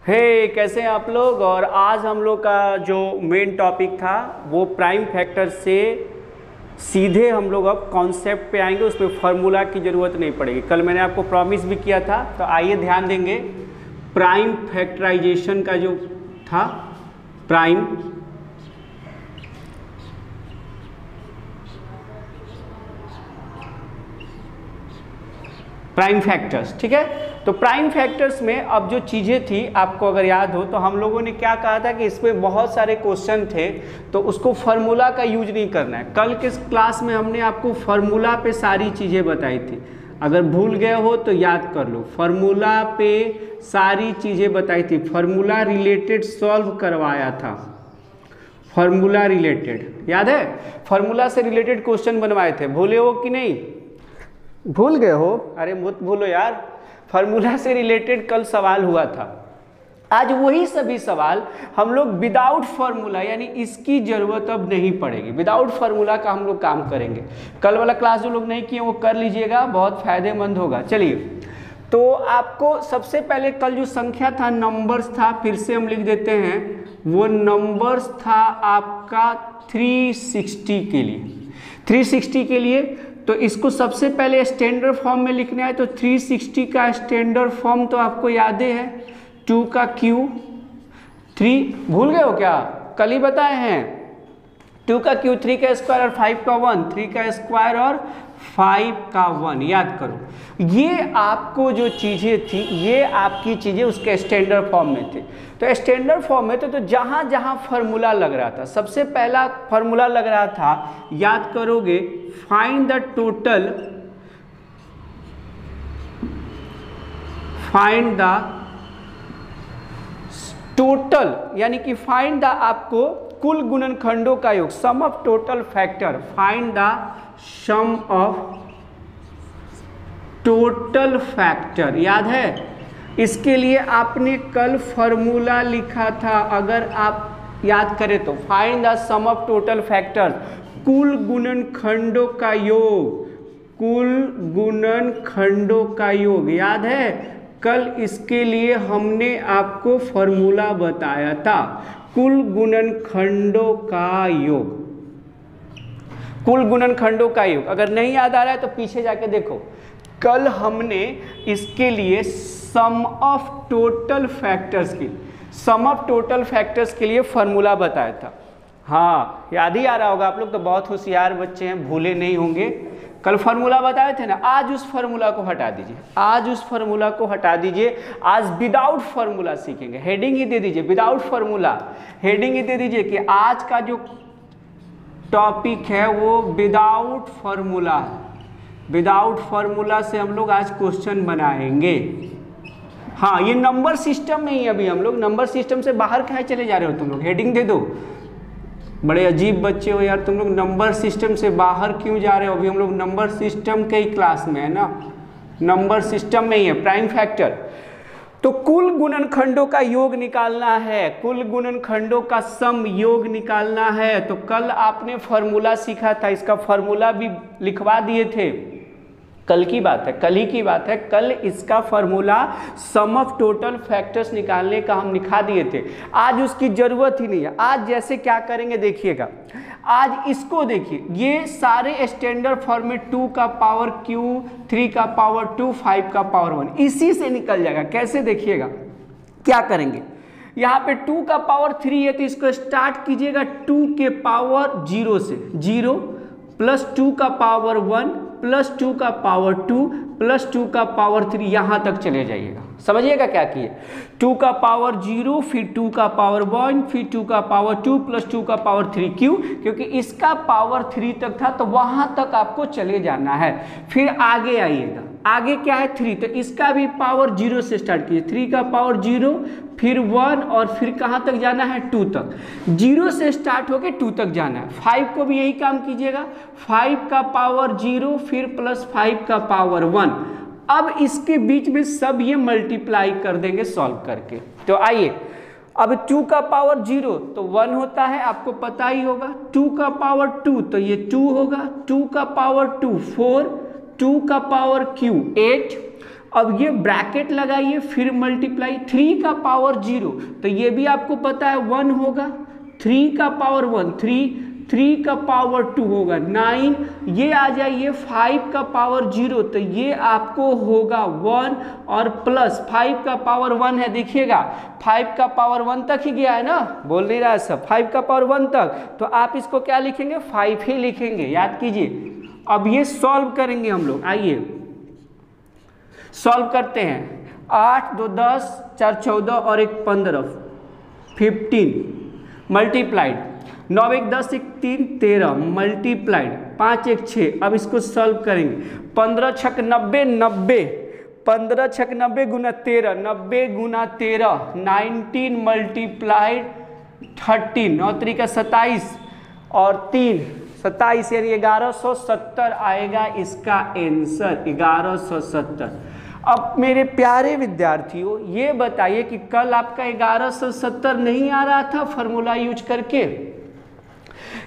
कैसे हैं आप लोग। और आज हम लोग का जो मेन टॉपिक था वो प्राइम फैक्टर से सीधे हम लोग अब कॉन्सेप्ट पे आएंगे। उसमें फार्मूला की ज़रूरत नहीं पड़ेगी। कल मैंने आपको प्रॉमिस भी किया था, तो आइए ध्यान देंगे। प्राइम फैक्टराइजेशन का जो था प्राइम फैक्टर्स, ठीक है। तो प्राइम फैक्टर्स में अब जो चीज़ें थी, आपको अगर याद हो तो हम लोगों ने क्या कहा था कि इसमें बहुत सारे क्वेश्चन थे, तो उसको फार्मूला का यूज नहीं करना है। कल के क्लास में हमने आपको फार्मूला पे सारी चीज़ें बताई थी। अगर भूल गए हो तो याद कर लो, फार्मूला पे सारी चीज़ें बताई थी। फार्मूला रिलेटेड सॉल्व करवाया था। फार्मूला रिलेटेड याद है, फार्मूला से रिलेटेड क्वेश्चन बनवाए थे। भूले हो कि नहीं? भूल गए हो? अरे मत भूलो यार, फार्मूला से रिलेटेड कल सवाल हुआ था। आज वही सभी सवाल हम लोग विदाउट फार्मूला, यानी इसकी जरूरत अब नहीं पड़ेगी, विदाउट फार्मूला का हम लोग काम करेंगे। कल वाला क्लास जो लोग नहीं किए वो कर लीजिएगा, बहुत फायदेमंद होगा। चलिए, तो आपको सबसे पहले कल जो संख्या था, नंबर्स था, फिर से हम लिख देते हैं। वो नंबर्स था आपका 360 के लिए। 360 के लिए तो इसको सबसे पहले स्टैंडर्ड फॉर्म में लिखना है। तो 360 का स्टैंडर्ड फॉर्म तो आपको याद है, 2 का क्यू, 3 भूल गए हो क्या? कल ही बताए हैं। 2 का क्यू, 3 का स्क्वायर और 5 का 1, 3 का स्क्वायर और 5 का 1, याद करो। ये आपको जो चीज़ें थी, ये आपकी चीज़ें उसके स्टैंडर्ड फॉर्म में थी। तो स्टैंडर्ड फॉर्म में तो जहाँ जहाँ फार्मूला लग रहा था, सबसे पहला फार्मूला लग रहा था, याद करोगे, find the total, find the total, यानी कि फाइंड द आपको कुल गुणनखंडों का योग, sum of total factor, find the sum of total factor, याद है। इसके लिए आपने कल फॉर्मूला लिखा था, अगर आप याद करें तो, find the sum of total factor, कुल गुणनखंडों का योग, कुल गुणनखंडों का योग, याद है। कल इसके लिए हमने आपको फॉर्मूला बताया था, कुल गुणनखंडों का योग, कुल गुणनखंडों का योग। अगर नहीं याद आ रहा है तो पीछे जाके देखो, कल हमने इसके लिए सम ऑफ टोटल फैक्टर्स की, सम ऑफ टोटल फैक्टर्स के लिए फॉर्मूला बताया था। हाँ, याद ही आ रहा होगा, आप लोग तो बहुत होशियार बच्चे हैं, भूले नहीं होंगे। कल फार्मूला बताए थे ना। आज उस फार्मूला को हटा दीजिए, आज उस फार्मूला को हटा दीजिए। आज विदाउट फार्मूला सीखेंगे। हेडिंग ही दे दीजिए, विदाउट फार्मूला। हेडिंग ही दे दीजिए कि आज का जो टॉपिक है वो विदाउट फार्मूला है। विदाउट फार्मूला से हम लोग आज क्वेश्चन बनाएंगे। हाँ, ये नंबर सिस्टम में ही, अभी हम लोग नंबर सिस्टम से बाहर कहाँ चले जा रहे हो तुम लोग? हेडिंग दे दो। बड़े अजीब बच्चे हो यार तुम लोग, नंबर सिस्टम से बाहर क्यों जा रहे हो? अभी हम लोग नंबर सिस्टम के ही क्लास में है ना, नंबर सिस्टम में ही है प्राइम फैक्टर। तो कुल गुणनखंडों का योग निकालना है, कुल गुणनखंडों का सम योग निकालना है। तो कल आपने फॉर्मूला सीखा था, इसका फॉर्मूला भी लिखवा दिए थे। कल की बात है, कल ही की बात है। कल इसका formula some of total factors निकालने का हम लिखा दिए थे। आज उसकी जरूरत ही नहीं है। आज जैसे क्या करेंगे देखिएगा, आज इसको देखिए, ये सारे स्टैंडर्ड फॉर्म में 2 का पावर क्यू, 3 का पावर 2, 5 का पावर 1, इसी से निकल जाएगा। कैसे देखिएगा, क्या करेंगे, यहाँ पे 2 का पावर 3 है तो इसको स्टार्ट कीजिएगा 2 के पावर 0 से, 0 प्लस 2 का पावर 1 प्लस 2 का पावर 2 प्लस 2 का पावर 3, यहाँ तक चले जाइएगा। समझिएगा क्या किए, 2 का पावर 0, फिर 2 का पावर 1, फिर 2 का पावर 2 प्लस 2 का पावर 3। क्यों? क्योंकि इसका पावर 3 तक था, तो वहाँ तक आपको चले जाना है। फिर आगे आइएगा, आगे क्या है 3, तो इसका भी पावर 0 से स्टार्ट कीजिए। 3 का पावर 0, फिर 1 और फिर कहाँ तक जाना है 2 तक। 0 से स्टार्ट होके 2 तक जाना है। 5 को भी यही काम कीजिएगा, 5 का पावर 0 फिर प्लस 5 का पावर 1। अब इसके बीच में सब ये मल्टीप्लाई कर देंगे सॉल्व करके। तो आइए, अब 2 का पावर 0 तो 1 होता है, आपको पता ही होगा। 2 का पावर 2 तो ये 2 होगा। 2 का पावर 2 4, 2 का पावर क्यू 8, अब ये ब्रैकेट लगाइए, फिर मल्टीप्लाई, 3 का पावर 0 तो ये भी आपको पता है 1 होगा, 3 का पावर 1 3 का पावर 2 होगा 9, ये आ जाइए 5 का पावर 0 तो ये आपको होगा 1 और प्लस 5 का पावर 1 है, देखिएगा 5 का पावर 1 तक ही गया है ना, बोल नहीं रहा है सब, 5 का पावर 1 तक, तो आप इसको क्या लिखेंगे 5 ही लिखेंगे, याद कीजिए। अब ये सॉल्व करेंगे हम लोग, आइए सॉल्व करते हैं। 8 2 10 4 14 और 1 15 15 मल्टीप्लाइड, 9 1 10 1 3 13 मल्टीप्लाइड, 5 1 6। अब इसको सॉल्व करेंगे, 15 छक 90 90, 15 छक 90 गुना 13 90 गुना 13 19 मल्टीप्लाइड 13, 9 3 का 27 और 3 27 यानी 1170 आएगा इसका आंसर 1170। अब मेरे प्यारे विद्यार्थियों ये बताइए कि कल आपका 1170 नहीं आ रहा था फॉर्मूला यूज करके,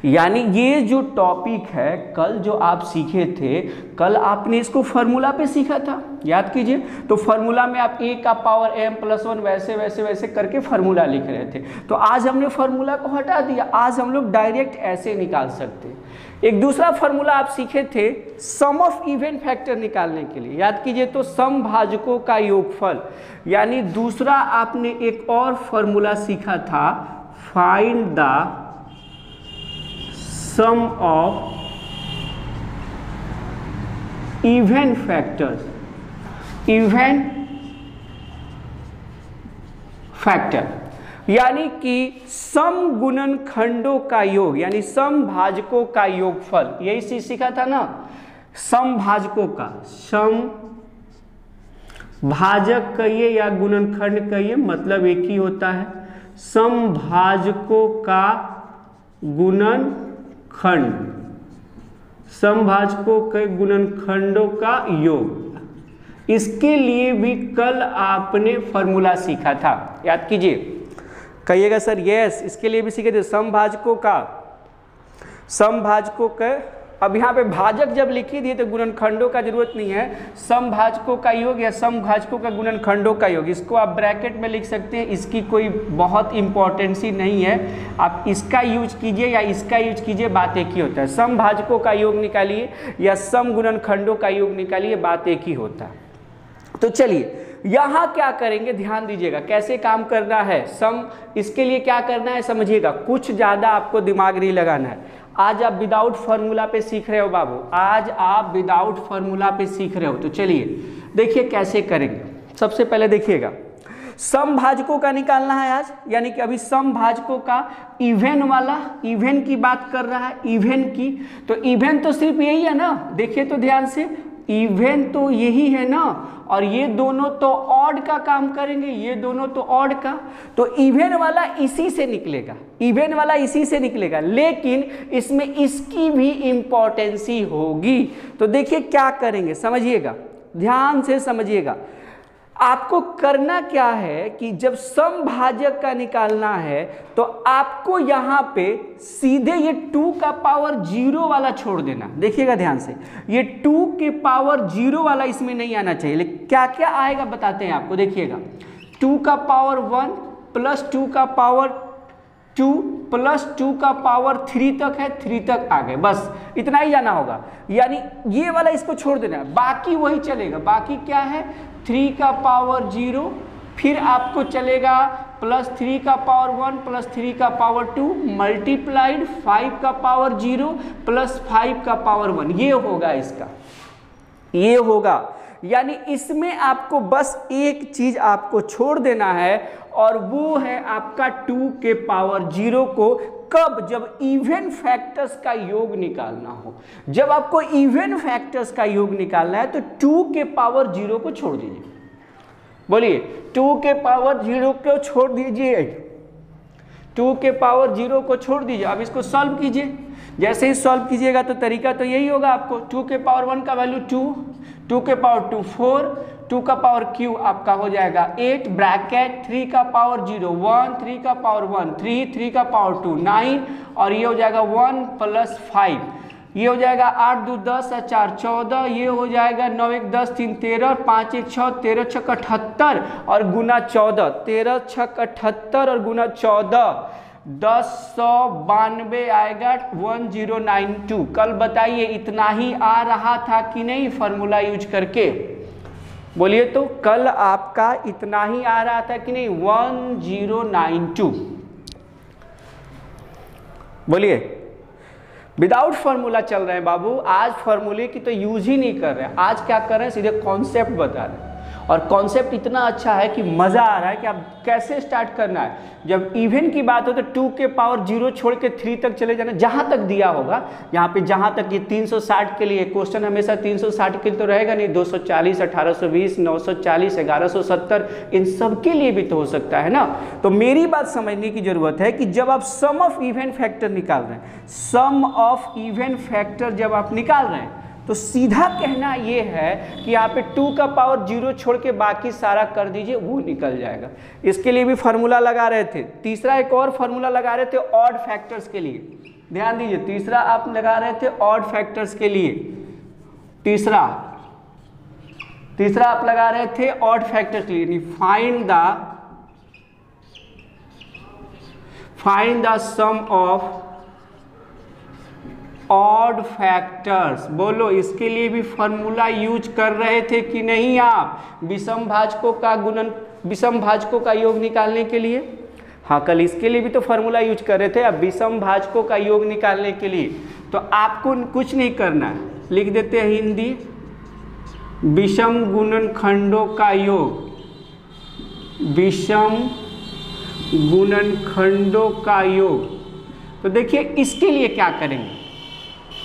यानी ये जो टॉपिक है कल जो आप सीखे थे, कल आपने इसको फॉर्मूला पे सीखा था, याद कीजिए। तो फॉर्मूला में आप a का पावर m + 1 वैसे वैसे वैसे करके फॉर्मूला लिख रहे थे, तो आज हमने फॉर्मूला को हटा दिया, आज हम लोग डायरेक्ट ऐसे निकाल सकते हैं। एक दूसरा फॉर्मूला आप सीखे थे सम ऑफ इवन फैक्टर निकालने के लिए, याद कीजिए, तो समभाजकों का योगफल, यानी दूसरा आपने एक और फॉर्मूला सीखा था find the sum of even factors, even factor यानी कि सम गुणनखंडों का योग, यानी समभाजकों का योगफल, यही चीज सीखा था ना, समभाजकों का, सम भाजक कहिए या गुणनखंड कहिए मतलब एक ही होता है, समभाजकों का गुणनखंड, समभाजकों के गुणनखंडों का योग, इसके लिए भी कल आपने फॉर्मूला सीखा था, याद कीजिए, कहिएगा सर यस, इसके लिए भी सीखे थे समभाजकों का, समभाजकों के, अब यहाँ पे भाजक जब लिखी दिए तो गुणनखंडों का जरूरत नहीं है, समभाजकों का योग या समभाजकों का गुणनखंडों का योग, इसको आप ब्रैकेट में लिख सकते हैं, इसकी कोई बहुत इंपॉर्टेंसी नहीं है, आप इसका यूज कीजिए या इसका यूज कीजिए, बात एक ही होता है, समभाजकों का योग निकालिए या सम गुणनखंडों का योग निकालिए, बात एक ही होता है। तो चलिए यहाँ क्या करेंगे, ध्यान दीजिएगा कैसे काम करना है, सम, इसके लिए क्या करना है समझिएगा, कुछ ज़्यादा आपको दिमाग नहीं लगाना है। आज आप विदाउट फार्मूला पे सीख रहे हो बाबू, आज आप विदाउट फार्मूला पे सीख रहे हो, तो चलिए देखिए कैसे करेंगे। सबसे पहले देखिएगा समभाजकों का निकालना है आज, यानी कि अभी समभाजकों का इवन वाला, इवन की बात कर रहा है, इवन की, तो इवन तो सिर्फ यही है ना, देखिए तो ध्यान से, इवन तो यही है ना, और ये दोनों तो ऑड का काम करेंगे, ये दोनों तो ऑड का, तो इवन वाला इसी से निकलेगा, इवन वाला इसी से निकलेगा, लेकिन इसमें इसकी भी इंपॉर्टेंसी होगी। तो देखिए क्या करेंगे, समझिएगा, ध्यान से समझिएगा, आपको करना क्या है कि जब समभाजक का निकालना है तो आपको यहाँ पे सीधे ये 2 का पावर 0 वाला छोड़ देना, देखिएगा ध्यान से, ये 2 के पावर 0 वाला इसमें नहीं आना चाहिए, लेकिन क्या क्या आएगा बताते हैं आपको, देखिएगा 2 का पावर 1 प्लस 2 का पावर 2 प्लस 2 का पावर 3 तक है, 3 तक आ गए, बस इतना ही जाना होगा, यानी ये वाला इसको छोड़ देना है, बाकी वही चलेगा, बाकी क्या है 3 का पावर 0, फिर आपको चलेगा प्लस 3 का पावर 1 प्लस 3 का पावर 2 मल्टीप्लाइड 5 का पावर 0 प्लस 5 का पावर 1, ये होगा इसका, ये होगा, यानी इसमें आपको बस एक चीज आपको छोड़ देना है, और वो है आपका 2 के पावर 0 को, कब, जब इवन फैक्टर्स का योग निकालना हो, जब आपको इवन फैक्टर्स का योग निकालना है तो 2 के पावर 0 को छोड़ दीजिए, बोलिए 2 के पावर 0 को छोड़ दीजिए, 2 के पावर 0 को छोड़ दीजिए। अब इसको सॉल्व कीजिए, जैसे ही सॉल्व कीजिएगा तो तरीका तो यही होगा आपको, 2 के पावर 1 का वैल्यू 2, 2 के पावर 2 4, 2 का पावर क्यू आपका हो जाएगा 8 ब्रैकेट, 3 का पावर 0 1, 3 का पावर 1 3, 3 का पावर 2 9, और ये हो जाएगा 1 प्लस 5, ये हो जाएगा 8 2 10 और 4 14, ये हो जाएगा 9 1 10 3 13 और 5 1 6 13 6 78 और गुना 14, 13 6 78 और गुना 14 1092 आएगा 1092। कल बताइए इतना ही आ रहा था कि नहीं फॉर्मूला यूज करके, बोलिए तो कल आपका इतना ही आ रहा था कि नहीं 1092, बोलिए। विदाउट फार्मूला चल रहे हैं बाबू, आज फार्मूले की तो यूज ही नहीं कर रहे हैं, आज क्या कर रहे हैं सीधे कॉन्सेप्ट बता रहे हैं। और कॉन्सेप्ट इतना अच्छा है कि मज़ा आ रहा है कि आप कैसे स्टार्ट करना है। जब इवन की बात हो तो 2 के पावर 0 छोड़ के 3 तक चले जाना, जहाँ तक दिया होगा यहाँ पे, जहाँ तक ये 360 के लिए क्वेश्चन हमेशा 360 के लिए तो रहेगा नहीं, 240 1820 940 1170 इन सब के लिए भी तो हो सकता है ना। तो मेरी बात समझने की ज़रूरत है कि जब आप सम ऑफ इवन फैक्टर निकाल रहे हैं, सम ऑफ इवन फैक्टर जब आप निकाल रहे हैं तो सीधा कहना ये है कि यहाँ पे 2 का पावर 0 छोड़ के बाकी सारा कर दीजिए, वो निकल जाएगा। इसके लिए भी फार्मूला लगा रहे थे। तीसरा एक और फार्मूला लगा रहे थे ऑड फैक्टर्स के लिए, ध्यान दीजिए, तीसरा आप लगा रहे थे ऑड फैक्टर्स के लिए। तीसरा आप लगा रहे थे ऑड फैक्टर्स के लिए, find the sum of odd factors. बोलो, इसके लिए भी फॉर्मूला यूज कर रहे थे कि नहीं आप, विषम भाजकों का गुणन, विषम भाजकों का योग निकालने के लिए? हाँ, कल इसके लिए भी तो फॉर्मूला यूज कर रहे थे। अब विषम भाजकों का योग निकालने के लिए तो आपको कुछ नहीं करना है, लिख देते हैं हिंदी, विषम गुणनखंडों का योग, विषम गुणनखंडों का योग। तो देखिए इसके लिए क्या करेंगे,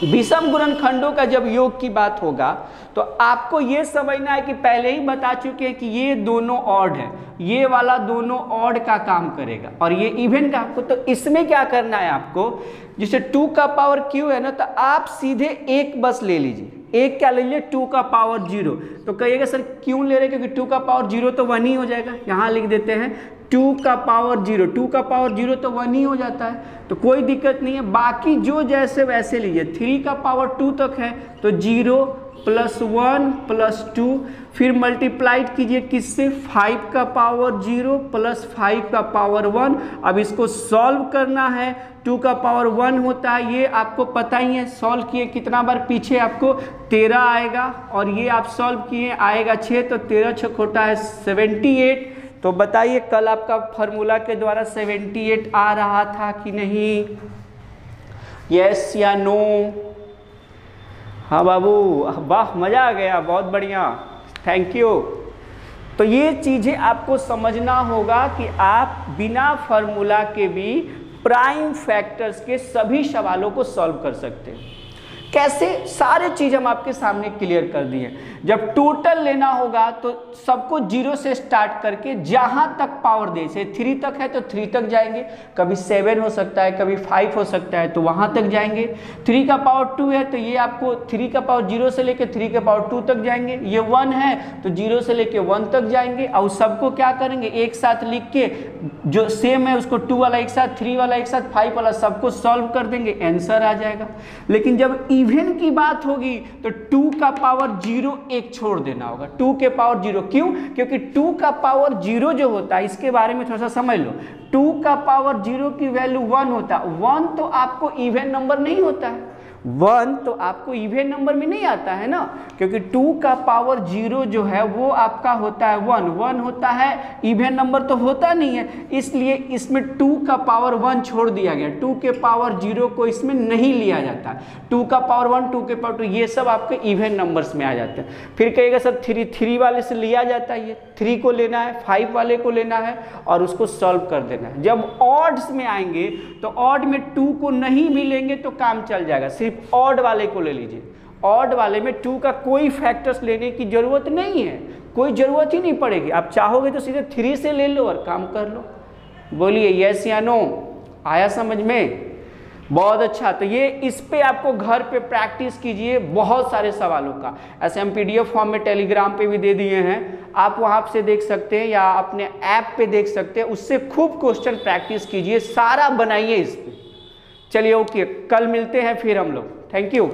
विषम गुणनखंडों का जब योग की बात होगा तो आपको ये समझना है कि पहले ही बता चुके हैं कि ये दोनों ऑड है, ये वाला दोनों ऑड का काम करेगा और ये इवन का आपको। तो इसमें क्या करना है आपको, जैसे 2 का पावर क्यू है ना, तो आप सीधे एक बस ले लीजिए, एक क्या ले लीजिए 2 का पावर 0। तो कहिएगा सर क्यों ले रहे, क्योंकि 2 का पावर 0 तो 1 ही हो जाएगा। यहाँ लिख देते हैं 2 का पावर 0, 2 का पावर 0 तो 1 ही हो जाता है, तो कोई दिक्कत नहीं है। बाकी जो जैसे वैसे लीजिए, 3 का पावर 2 तक है तो 0 + 1 + 2, फिर मल्टीप्लाइड कीजिए किससे, 5 का पावर 0 + 5 का पावर 1। अब इसको सॉल्व करना है, 2 का पावर 1 होता है, ये आपको पता ही है, सॉल्व किए कितना बार पीछे आपको 13 आएगा, और ये आप सॉल्व किए आएगा 6, तो 13 6 होता है 78। तो बताइए कल आपका फार्मूला के द्वारा 78 आ रहा था कि नहीं, यस या नो? हाँ बाबू, वाह मज़ा आ गया, बहुत बढ़िया, थैंक यू। तो ये चीज़ें आपको समझना होगा कि आप बिना फार्मूला के भी प्राइम फैक्टर्स के सभी सवालों को सॉल्व कर सकते हैं। कैसे, सारे चीज़ हम आपके सामने क्लियर कर दिए। जब टोटल लेना होगा तो सबको 0 से स्टार्ट करके जहाँ तक पावर दे, से 3 तक है तो 3 तक जाएंगे, कभी 7 हो सकता है, कभी 5 हो सकता है, तो वहाँ तक जाएंगे। 3 का पावर 2 है तो ये आपको 3 का पावर 0 से लेके 3 के पावर 2 तक जाएंगे। ये 1 है तो 0 से लेके 1 तक जाएंगे, और सबको क्या करेंगे एक साथ लिख के, जो सेम है उसको 2 वाला एक साथ, 3 वाला एक साथ, 5 वाला सबको सॉल्व कर देंगे, आंसर आ जाएगा। लेकिन जब इवन की बात होगी तो 2 का पावर 0 एक छोड़ देना होगा, 2 के पावर 0। क्यों? क्योंकि 2 का पावर 0 जो होता है, इसके बारे में थोड़ा सा समझ लो, 2 का पावर 0 की वैल्यू 1 होता है। 1 तो आपको इवन नंबर नहीं होता है, 1 तो आपको इवन नंबर में नहीं आता है ना, क्योंकि 2 का पावर 0 जो है वो आपका होता है 1, 1 होता है, इवन नंबर तो होता नहीं है, इसलिए इसमें 2 का पावर 1 छोड़ दिया गया। 2 के पावर 0 को इसमें नहीं लिया जाता, 2 का पावर 1, 2 के पावर 2, ये सब आपके इवन नंबर्स में आ जाते हैं। फिर कहिएगा सर 3 वाले से लिया जाता है, ये 3 को लेना है, 5 वाले को लेना है और उसको सॉल्व कर देना है। जब ऑड्स में आएंगे तो ऑड में 2 को नहीं भी लेंगे तो काम चल जाएगा, सिर्फ ऑड वाले को ले लीजिए। ऑड वाले में 2 का कोई फैक्टर्स लेने की जरूरत नहीं है, कोई जरूरत ही नहीं पड़ेगी। आप चाहोगे तो सीधे 3 से ले लो और काम कर लो। बोलिए यस या नो, आया समझ में? बहुत अच्छा। तो ये इस पे आपको घर पे प्रैक्टिस कीजिए बहुत सारे सवालों का। ऐसे हम PDF फॉर्म में टेलीग्राम पे भी दे दिए हैं, आप वहाँ से देख सकते हैं या अपने ऐप पे देख सकते हैं, उससे खूब क्वेश्चन प्रैक्टिस कीजिए, सारा बनाइए इस पे। चलिए ओके, कल मिलते हैं फिर हम लोग। Thank you.